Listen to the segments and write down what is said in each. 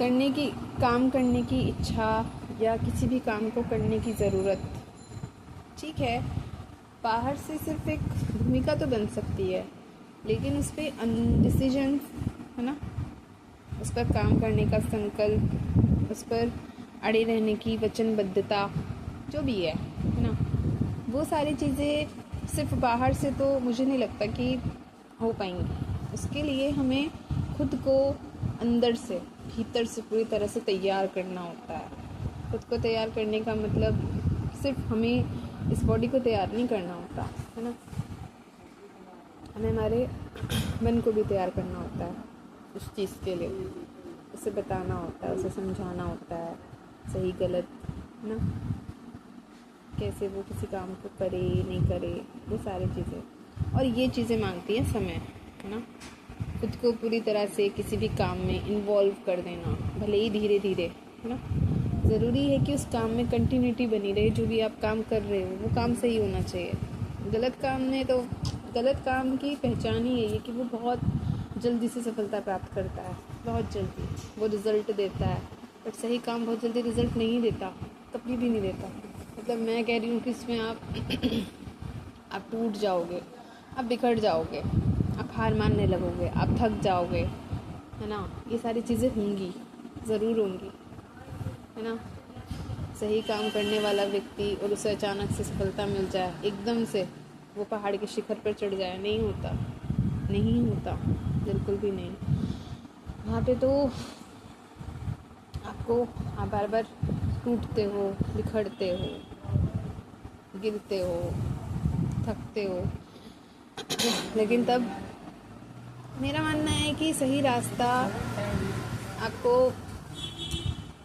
काम करने की इच्छा या किसी भी काम को करने की ज़रूरत, ठीक है, बाहर से सिर्फ एक भूमिका तो बन सकती है, लेकिन उस पर डिसीजन, है ना, उस पर काम करने का संकल्प, उस पर अड़े रहने की वचनबद्धता, जो भी है ना, वो सारी चीज़ें सिर्फ बाहर से तो मुझे नहीं लगता कि हो पाएंगी। उसके लिए हमें खुद को अंदर से, भीतर से पूरी तरह से तैयार करना होता है। खुद को तैयार करने का मतलब सिर्फ हमें इस बॉडी को तैयार नहीं करना होता, है ना, हमें हमारे मन को भी तैयार करना होता है उस चीज़ के लिए। उसे बताना होता है, उसे समझाना होता है, सही गलत, है ना, कैसे वो किसी काम को करे नहीं करे, वो सारी चीज़ें। और ये चीज़ें मांगती हैं समय, है ना, खुद को पूरी तरह से किसी भी काम में इन्वॉल्व कर देना, भले ही धीरे धीरे, है ना। ज़रूरी है कि उस काम में कंटिन्यूटी बनी रहे। जो भी आप काम कर रहे हो वो काम सही होना चाहिए। गलत काम में तो, गलत काम की पहचान ही यही है कि वो बहुत जल्दी से सफलता प्राप्त करता है, बहुत जल्दी वो रिज़ल्ट देता है। बट सही काम बहुत जल्दी रिज़ल्ट नहीं देता, कभी भी नहीं देता। मतलब मैं कह रही हूँ कि इसमें आप टूट जाओगे, आप बिखर जाओगे, आप हार मानने लगोगे, आप थक जाओगे, है ना, ये सारी चीज़ें होंगी, ज़रूर होंगी, है ना। सही काम करने वाला व्यक्ति और उसे अचानक से सफलता मिल जाए, एकदम से वो पहाड़ के शिखर पर चढ़ जाए, नहीं होता, नहीं होता, बिल्कुल भी नहीं। वहाँ पे तो आप बार बार टूटते हो, बिखरते हो, गिरते हो, थकते हो, लेकिन तब मेरा मानना है कि सही रास्ता आपको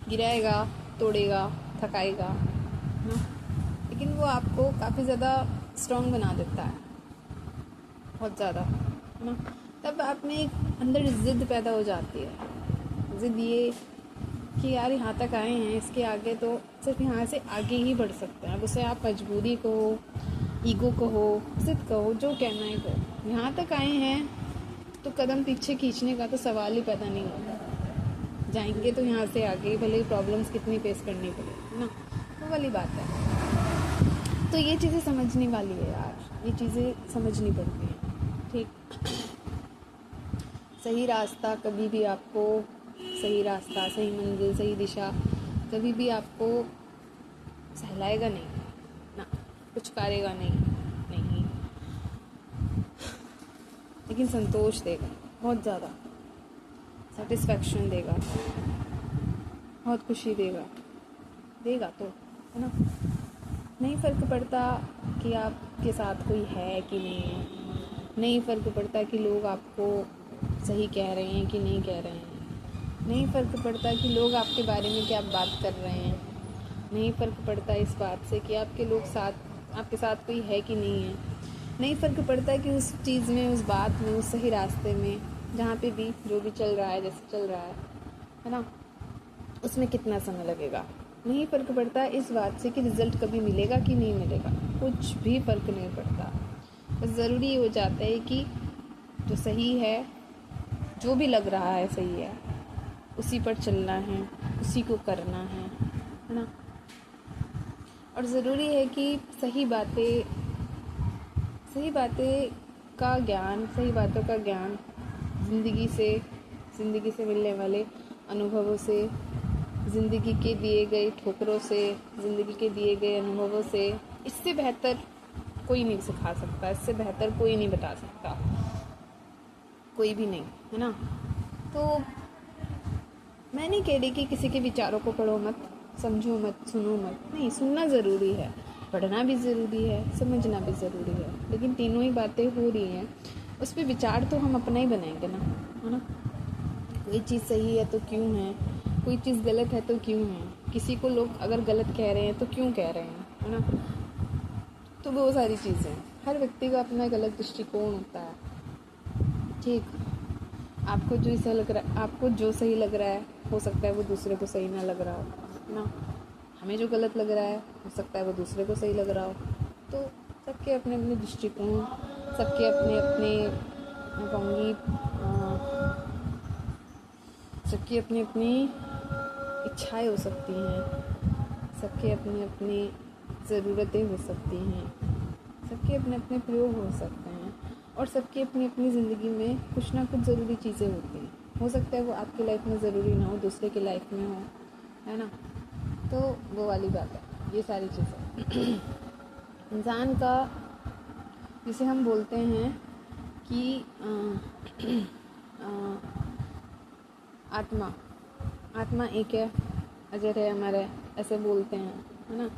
गिराएगा, तोड़ेगा, थकाएगा, ना, लेकिन वो आपको काफ़ी ज़्यादा स्ट्रॉन्ग बना देता है, बहुत ज़्यादा, है ना। तब आप में एक अंदर ज़िद पैदा हो जाती है। ज़िद ये कि यार यहाँ तक आए हैं, इसके आगे तो सिर्फ यहाँ से आगे ही बढ़ सकते हैं। अब उसे आप मजबूरी कहो, ईगो कहो, ज़िद कहो, जो कहना है कहो, यहाँ तक आए हैं तो कदम पीछे खींचने का तो सवाल ही पैदा नहीं होता। जाएंगे तो यहाँ से आगे, भले प्रॉब्लम्स कितनी फेस करनी पड़े, है ना, वो वाली बात है। तो ये चीज़ें समझने वाली है यार, ये चीज़ें समझनी पड़ती हैं, ठीक। सही रास्ता कभी भी आपको, सही रास्ता, सही मंजिल, सही दिशा कभी भी आपको सहलाएगा नहीं ना, कुछ करेगा नहीं, लेकिन संतोष देगा, बहुत ज़्यादा सेटिस्फैक्शन देगा, बहुत खुशी देगा तो, है ना। नहीं फ़र्क पड़ता कि आपके साथ कोई है कि नहीं है, नहीं फ़र्क पड़ता कि लोग आपको सही कह रहे हैं कि नहीं कह रहे हैं, नहीं फ़र्क पड़ता कि लोग आपके बारे में क्या बात कर रहे हैं, नहीं फ़र्क पड़ता इस बात से कि आपके साथ कोई है कि नहीं है, नहीं फ़र्क पड़ता कि उस चीज़ में, उस बात में, उस सही रास्ते में, जहाँ पे भी जो भी चल रहा है, जैसे चल रहा है ना, उसमें कितना समय लगेगा। नहीं फ़र्क पड़ता इस बात से कि रिज़ल्ट कभी मिलेगा कि नहीं मिलेगा, कुछ भी फ़र्क नहीं पड़ता। बस ज़रूरी हो जाता है कि जो सही है, जो भी लग रहा है सही है, उसी पर चलना है, उसी को करना है ना। और ज़रूरी है कि सही बातें का ज्ञान, सही बातों का ज्ञान ज़िंदगी से मिलने वाले अनुभवों से, ज़िंदगी के दिए गए ठोकरों से, ज़िंदगी के दिए गए अनुभवों से, इससे बेहतर कोई नहीं सिखा सकता, इससे बेहतर कोई नहीं बता सकता, कोई भी नहीं, है ना। तो मैं नहीं कह रही कि किसी के विचारों को पढ़ो मत, समझो मत, सुनो मत, नहीं, सुनना ज़रूरी है, पढ़ना भी ज़रूरी है, समझना भी ज़रूरी है, लेकिन तीनों ही बातें हो रही हैं, उस पर विचार तो हम अपना ही बनाएंगे ना, है ना। कोई चीज़ सही है तो क्यों है, कोई चीज़ गलत है तो क्यों है, किसी को लोग अगर गलत कह रहे हैं तो क्यों कह रहे हैं, है ना। तो वो सारी चीज़ें, हर व्यक्ति का अपना एक अलग दृष्टिकोण होता है, ठीक। आपको जो सही लग रहा है, हो सकता है वो दूसरे को सही ना लग रहा हो ना। हमें जो गलत लग रहा है, हो सकता है वो दूसरे को सही लग रहा हो। तो सबके अपने अपने दृष्टिकोण, सबके अपने अपने, मैं कहूँगी सबकी अपनी अपनी इच्छाएं हो सकती हैं, सबके अपनी अपनी ज़रूरतें हो सकती हैं, सबके अपने अपने प्रयोग हो सकते हैं, और सबकी अपनी अपनी ज़िंदगी में कुछ ना कुछ ज़रूरी चीज़ें होती हैं। हो सकता है वो आपकी लाइफ में ज़रूरी ना हो, दूसरे की लाइफ में हो, है ना। तो वो वाली बात है, ये सारी चीज़ें इंसान का, जिसे हम बोलते हैं कि आत्मा एक है, अजर है, अमर है, ऐसे बोलते हैं, है ना।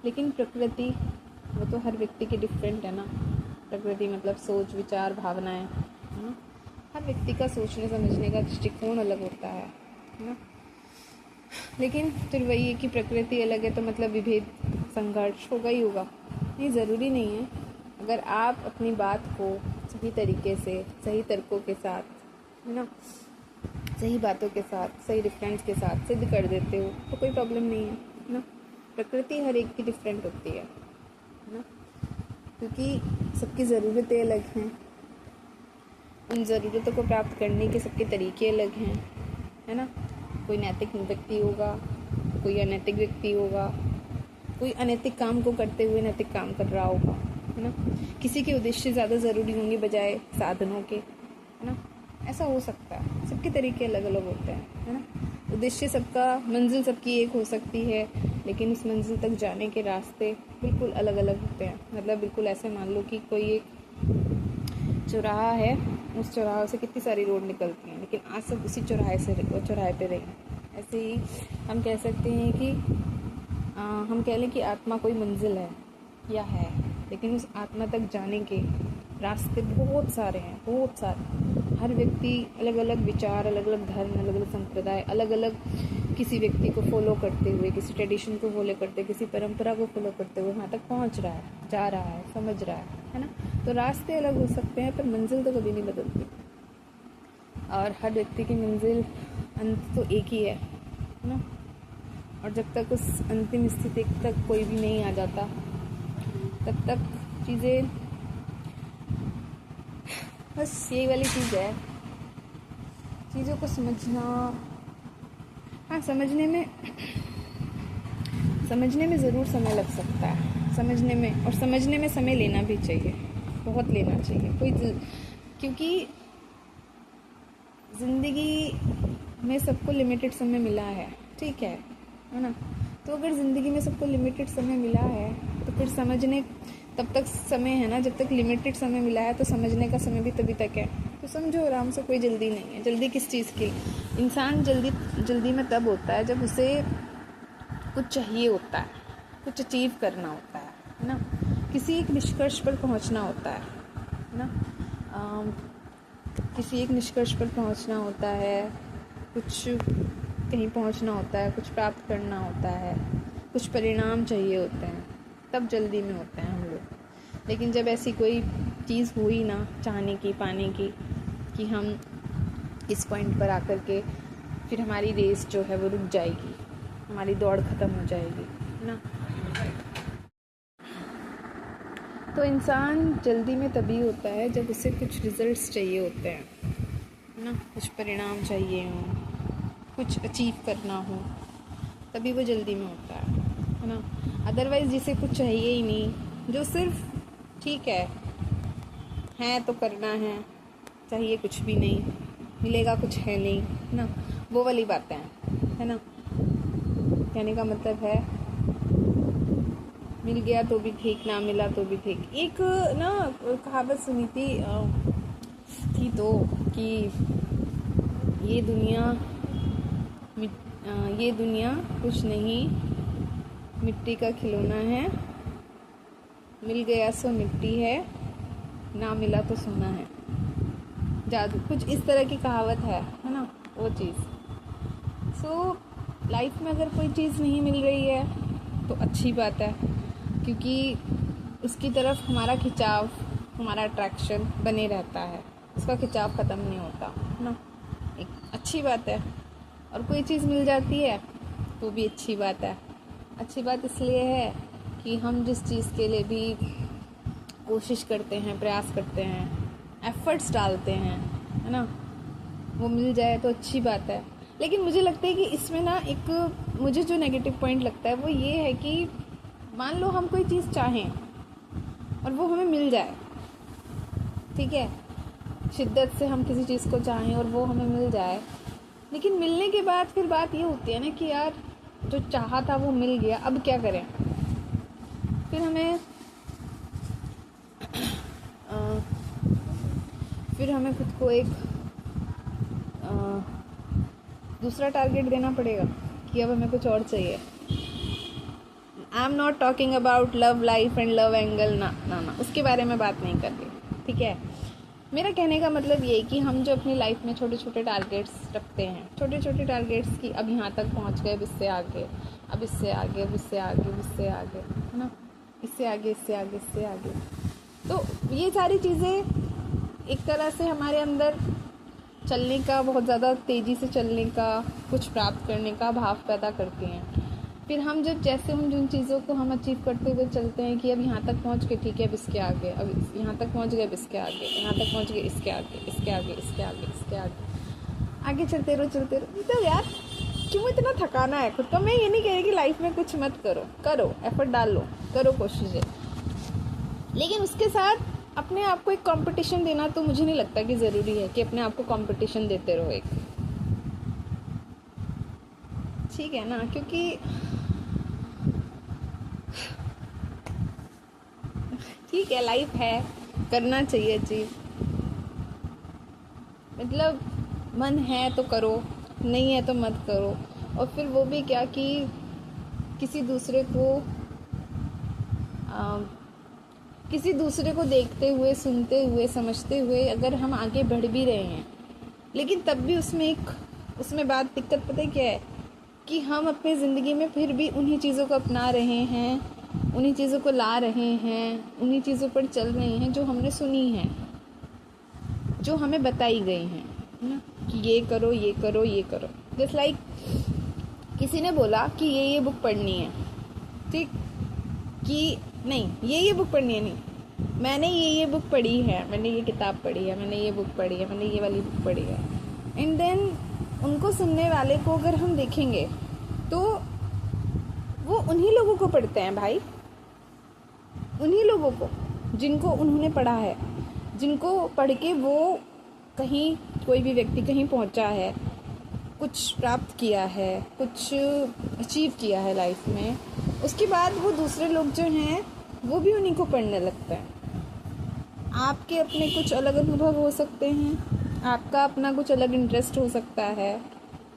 लेकिन प्रकृति, वो तो हर व्यक्ति की डिफरेंट है ना। प्रकृति मतलब सोच, विचार, भावनाएं, है ना। हर व्यक्ति का सोचने समझने का दृष्टिकोण अलग होता है ना। लेकिन फिर वही है कि प्रकृति अलग है तो मतलब विभेद, संघर्ष होगा ही होगा। नहीं, ज़रूरी नहीं है। अगर आप अपनी बात को सही तरीके से, सही तर्कों के साथ, है ना, सही बातों के साथ, सही रेफरेंस के साथ सिद्ध कर देते हो तो कोई प्रॉब्लम नहीं है ना। प्रकृति हर एक की डिफरेंट होती है ना, क्योंकि सबकी ज़रूरतें अलग हैं, उन ज़रूरतों को प्राप्त करने के सबके तरीके अलग हैं, है ना। कोई नैतिक व्यक्ति होगा, कोई अनैतिक व्यक्ति होगा, कोई अनैतिक काम को करते हुए नैतिक काम कर रहा होगा, है ना। किसी के उद्देश्य ज़्यादा ज़रूरी होंगे बजाय साधनों के, है ना। ऐसा हो सकता है, सबके तरीके अलग अलग होते हैं, है ना। उद्देश्य सबका, मंजिल सबकी एक हो सकती है, लेकिन उस मंजिल तक जाने के रास्ते बिल्कुल अलग अलग होते हैं। मतलब बिल्कुल ऐसे मान लो कि कोई एक चौराहा है, उस चौराहे से कितनी सारी रोड निकलती हैं, लेकिन आज सब उसी चौराहे पे रही। ऐसे ही हम कह सकते हैं कि हम कह लें कि आत्मा कोई मंजिल है या है, लेकिन उस आत्मा तक जाने के रास्ते बहुत सारे हैं, बहुत सारे। हर व्यक्ति अलग अलग विचार, अलग अलग धर्म, अलग अलग संप्रदाय, अलग अलग किसी व्यक्ति को फॉलो करते हुए, किसी ट्रेडिशन को फॉलो करते, किसी परंपरा को फॉलो करते हुए वहाँ तक पहुँच रहा है, जा रहा है, समझ रहा है ना। तो रास्ते अलग हो सकते हैं पर मंजिल तो कभी नहीं बदलती, और हर व्यक्ति की मंजिल, अंत तो एक ही है ना। और जब तक उस अंतिम स्थिति तक कोई भी नहीं आ जाता, तब तक चीज़ें, बस यही वाली चीज़ है, चीज़ों को समझना। हाँ, समझने में ज़रूर समय लग सकता है, समझने में, और समझने में समय लेना भी चाहिए, बहुत लेना चाहिए। क्योंकि ज़िंदगी में सबको लिमिटेड समय मिला है, ठीक है ना। तो अगर ज़िंदगी में सबको लिमिटेड समय मिला है तो फिर समझने, तब तक समय है ना, जब तक लिमिटेड समय मिला है तो समझने का समय भी तभी तक है। तो समझो आराम से, कोई जल्दी नहीं है। जल्दी किस चीज़ की? इंसान जल्दी में तब होता है जब उसे कुछ चाहिए होता है, कुछ अचीव करना होता है ना, किसी एक निष्कर्ष पर पहुंचना होता है ना, किसी एक निष्कर्ष पर पहुंचना होता है, कुछ कहीं पहुंचना होता है, कुछ प्राप्त करना होता है, कुछ परिणाम चाहिए होते हैं, तब जल्दी में होते हैं हम लोग। लेकिन जब ऐसी कोई चीज़ हुई ना चाहने की, पाने की, कि हम इस पॉइंट पर आकर के फिर हमारी रेस जो है वो रुक जाएगी, हमारी दौड़ ख़त्म हो जाएगी, है ना। तो इंसान जल्दी में तभी होता है जब उसे कुछ रिजल्ट्स चाहिए होते हैं, है ना, कुछ परिणाम चाहिए हो, कुछ अचीव करना हो, तभी वो जल्दी में होता है ना। अदरवाइज़ जिसे कुछ चाहिए ही नहीं, जो सिर्फ ठीक है तो करना है, चाहिए कुछ भी नहीं, मिलेगा कुछ है नहीं, है ना, वो वाली बातें हैं, है ना। कहने का मतलब है, मिल गया तो भी ठीक, ना मिला तो भी ठीक। एक ना कहावत सुनी थी तो कि ये दुनिया कुछ नहीं, मिट्टी का खिलौना है, मिल गया सो मिट्टी है, ना मिला तो सोना है। जादू, कुछ इस तरह की कहावत है ना, वो चीज़। सो लाइफ में अगर कोई चीज़ नहीं मिल रही है तो अच्छी बात है, क्योंकि उसकी तरफ हमारा खिंचाव, हमारा अट्रैक्शन बने रहता है, उसका खिंचाव ख़त्म नहीं होता ना, एक अच्छी बात है। और कोई चीज़ मिल जाती है तो भी अच्छी बात है। अच्छी बात इसलिए है कि हम जिस चीज़ के लिए भी कोशिश करते हैं, प्रयास करते हैं, एफर्ट्स डालते हैं, है ना, वो मिल जाए तो अच्छी बात है। लेकिन मुझे लगता है कि इसमें ना एक मुझे जो नेगेटिव पॉइंट लगता है वो ये है कि मान लो हम कोई चीज़ चाहें और वो हमें मिल जाए, ठीक है, शिद्दत से हम किसी चीज़ को चाहें और वो हमें मिल जाए, लेकिन मिलने के बाद फिर बात ये होती है ना कि यार जो चाहा था वो मिल गया, अब क्या करें। फिर हमें खुद को एक दूसरा टारगेट देना पड़ेगा कि अब हमें कुछ और चाहिए। I am not talking about love life and love angle, ना उसके बारे में बात नहीं कर रही, ठीक है। मेरा कहने का मतलब ये है कि हम जो अपनी लाइफ में छोटे छोटे टारगेट्स रखते हैं, छोटे छोटे टारगेट्स की अब यहाँ तक पहुँच गए, अब इससे आगे, अब इससे आगे, अब इससे आगे, अब इससे आगे, है ना, इससे आगे, इससे आगे, इससे आगे। तो ये सारी चीज़ें एक तरह से हमारे अंदर चलने का, बहुत ज़्यादा तेज़ी से चलने का, कुछ प्राप्त करने का भाव पैदा करती हैं। फिर हम जब जैसे हम जिन चीज़ों को हम अचीव करते हुए चलते हैं कि अब यहाँ तक पहुँच के, ठीक है, अब इसके आगे, अब यहाँ तक पहुँच गए, अब इसके आगे, यहाँ तक पहुँच गए, इसके आगे, इसके आगे, इसके आगे, इसके आगे चलते रहो। मतलब यार क्यों इतना थकाना है खुद को। मैं ये नहीं कह रही कि लाइफ में कुछ मत करो, एफर्ट डाल लो, करो कोशिशें, लेकिन उसके साथ अपने आप को एक कंपटीशन देना तो मुझे नहीं लगता कि ज़रूरी है कि अपने आप को कंपटीशन देते रहो एक, ठीक है ना, क्योंकि ठीक है लाइफ है, करना चाहिए अचीव, मतलब मन है तो करो, नहीं है तो मत करो। और फिर वो भी क्या कि किसी दूसरे को देखते हुए, सुनते हुए, समझते हुए अगर हम आगे बढ़ भी रहे हैं, लेकिन तब भी उसमें बात दिक्कत पता है क्या है कि हम अपनी ज़िंदगी में फिर भी उन्हीं चीज़ों को अपना रहे हैं, उन्हीं चीज़ों को ला रहे हैं, उन्हीं चीज़ों पर चल रहे हैं जो हमने सुनी हैं, जो हमें बताई गई हैं, है ना, कि ये करो, ये करो, ये करो। जस्ट लाइक किसी ने बोला कि ये बुक पढ़नी है, ठीक, कि नहीं ये बुक पढ़नी है, नहीं मैंने ये बुक पढ़ी है, मैंने ये किताब पढ़ी है, मैंने ये बुक पढ़ी है, मैंने ये वाली बुक पढ़ी है। एंड देन उनको सुनने वाले को अगर हम देखेंगे तो वो उन्हीं लोगों को पढ़ते हैं भाई, उन्हीं लोगों को जिनको उन्होंने पढ़ा है, जिनको पढ़ के वो कहीं, कोई भी व्यक्ति कहीं पहुंचा है, कुछ प्राप्त किया है, कुछ अचीव किया है लाइफ में, उसके बाद वो दूसरे लोग जो हैं वो भी उन्हीं को पढ़ने लगते हैं। आपके अपने कुछ अलग अनुभव हो सकते हैं, आपका अपना कुछ अलग इंटरेस्ट हो सकता है,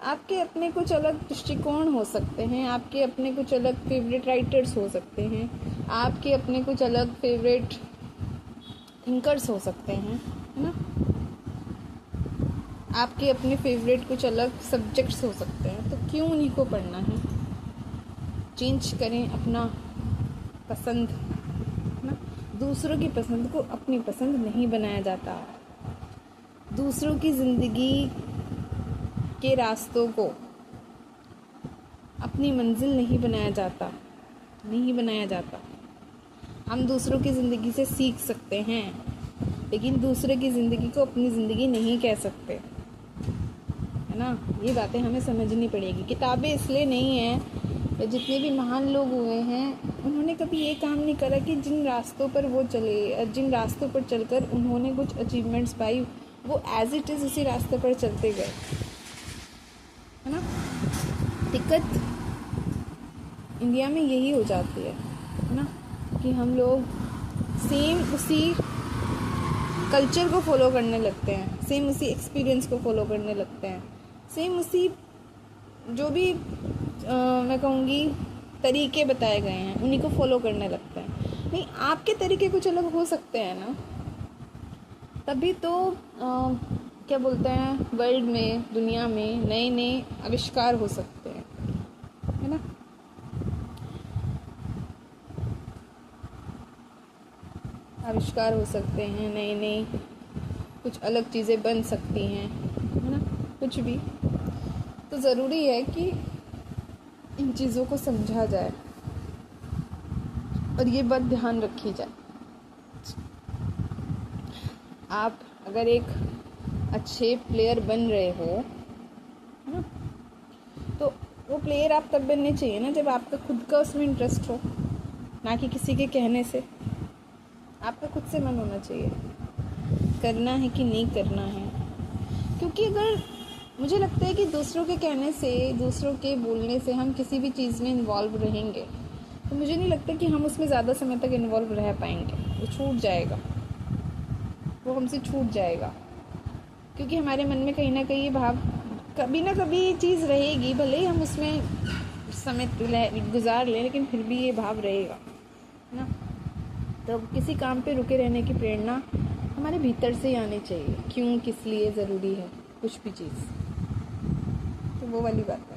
आपके अपने कुछ अलग दृष्टिकोण हो सकते हैं, आपके अपने कुछ अलग फेवरेट राइटर्स हो सकते हैं, आपके अपने कुछ अलग फेवरेट थिंकर्स हो सकते हैं, है ना, आपके अपने फेवरेट कुछ अलग सब्जेक्ट्स हो सकते हैं। तो क्यों उन्हीं को पढ़ना है, चेंज करें अपना पसंद, है ना। दूसरों की पसंद को अपनी पसंद नहीं बनाया जाता, दूसरों की ज़िंदगी के रास्तों को अपनी मंजिल नहीं बनाया जाता। हम दूसरों की ज़िंदगी से सीख सकते हैं, लेकिन दूसरे की ज़िंदगी को अपनी ज़िंदगी नहीं कह सकते, है ना। ये बातें हमें समझनी पड़ेगी। किताबें इसलिए नहीं हैं, जितने भी महान लोग हुए हैं उन्होंने कभी ये काम नहीं करा कि जिन रास्तों पर वो चले, जिन रास्तों पर चलकर उन्होंने कुछ अचीवमेंट्स पाई, वो एज इट इज़ उसी रास्ते पर चलते गए, है ना। दिक्कत इंडिया में यही हो जाती है ना, कि हम लोग सेम उसी कल्चर को फॉलो करने लगते हैं, सेम उसी एक्सपीरियंस को फॉलो करने लगते हैं, सेम उसी जो भी मैं कहूँगी तरीके बताए गए हैं उन्हीं को फॉलो करने लगते हैं। नहीं, आपके तरीके कुछ अलग हो सकते हैं ना, तभी तो क्या बोलते हैं, वर्ल्ड में, दुनिया में नए नए आविष्कार हो सकते हैं, है ना। आविष्कार हो सकते हैं, नए नए कुछ अलग चीज़ें बन सकती हैं, है ना, कुछ भी। तो ज़रूरी है कि इन चीज़ों को समझा जाए और ये बात ध्यान रखी जाए। आप अगर एक अच्छे प्लेयर बन रहे हो, है ना, तो वो प्लेयर आप तब बनने चाहिए ना जब आपका खुद का उसमें इंटरेस्ट हो, ना कि किसी के कहने से। आपका खुद से मन होना चाहिए करना है कि नहीं करना है। क्योंकि अगर मुझे लगता है कि दूसरों के कहने से, दूसरों के बोलने से हम किसी भी चीज़ में इन्वॉल्व रहेंगे तो मुझे नहीं लगता कि हम उसमें ज़्यादा समय तक इन्वॉल्व रह पाएंगे। वो छूट जाएगा, वो हमसे छूट जाएगा। क्योंकि हमारे मन में कहीं ना कहीं ये भाव कभी ना कभी ये चीज़ रहेगी, भले ही हम उसमें समय गुजार लें लेकिन फिर भी ये भाव रहेगा ना। तो किसी काम पे रुके रहने की प्रेरणा हमारे भीतर से ही आनी चाहिए, क्यों किस लिए ज़रूरी है कुछ भी चीज़। तो वो वाली बात है।